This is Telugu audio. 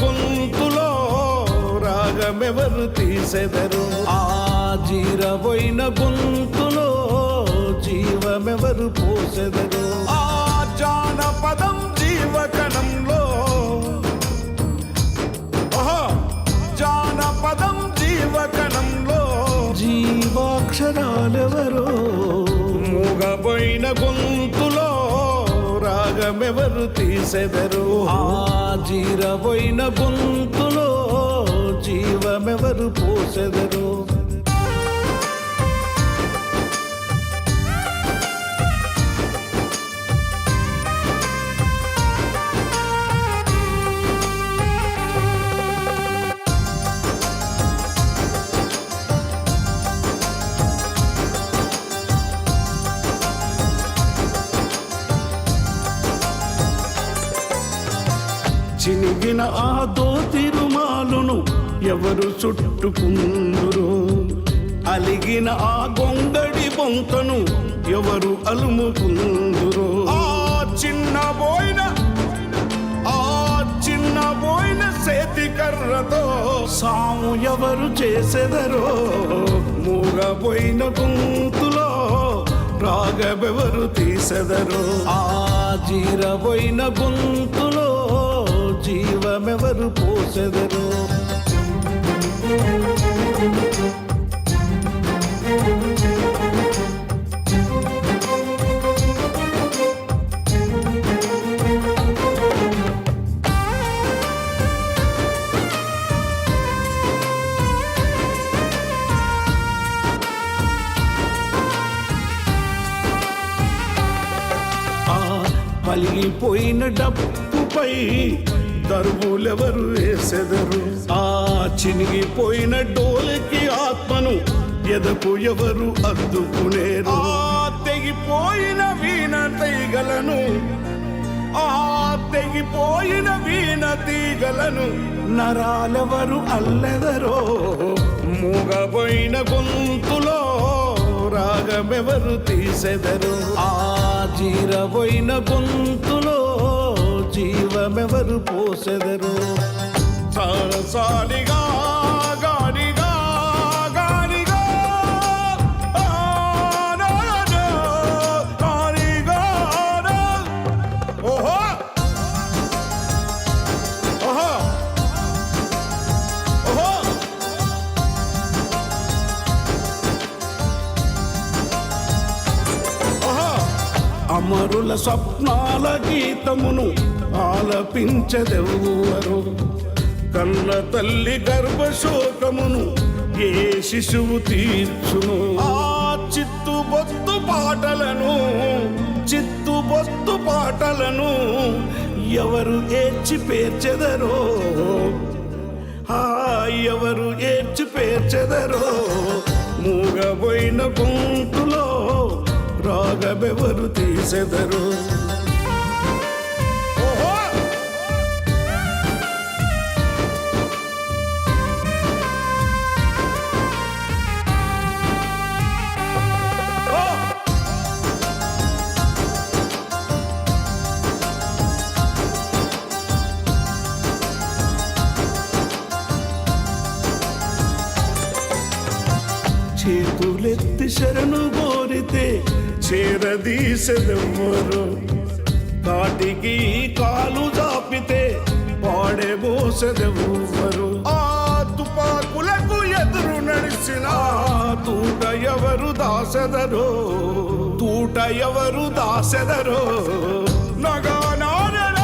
గొంతులో రాగమెవరు తీసెదరు ఆ జీరబోయిన గొంతులో జీవమెవరు పోసెదరు ఆ జానపదం జీవకణంలో జానపదం జీవకణంలో జీవాక్షరాలెవరో మూగబోయిన గొంతులో రాగమెవరు తీసెదరు ఆ జీరబోయిన గొంతులో జీవమెవరు పోసెదరు చినిగిన ఆ దోతిరుమాలును ఎవరు చుట్టుకుందురు అలిగిన ఆ గొంగడి బొంతను ఎవరు అలుముకుందురు ఆ చిన్నబోయిన చేతి కర్రతో సాము ఎవరు చేసెదరో మూగబోయిన గొంతులో రాగమెవరు తీసెదరు ఆ జీరబోయిన గొంతులో జీవమెవరు పోసెదరు పలిగిపోయిన డప్పుపై దరువులెవరు వేసెదరు ఆ చినిగిపోయిన డోలకి ఆత్మను ఎదకు ఎవరు అద్దుకునేరు తెగిపోయిన వీణ తీగలను తెగిపోయిన వీణ తీగలను నరాలెవరు అల్లెదరో మూగబోయిన గొంతులో రాగమెవరు తీసెదరు ఆ జీరబోయిన గొంతులో జీవమెవరు పోసెదరు సారసాలిగా గాడిగా గాడిగా ఓహో ఓహో ఓహో అమరుల స్వప్నాల గీతమును ఆలపించదెవ్వరు కన్న తల్లి గర్భశోకమును ఏ శిశువు తీర్చును ఆ చిత్తుబొత్తు పాటలను ఎవరు ఏడ్చి పేర్చెదరో ఎవరు ఏడ్చి పేర్చెదరో మూగబోయిన గొంతులో రాగమెవరు తీసెదరు చేతులెత్తి శరణు కోరితే చేరదీసెదెవ్వరు కాటికి కాలు జాపితే పాడెబోసెదెవ్వరు ఆ తుపాకులకు ఎదురు నడిచిన తూట ఎవరు దాసెదరో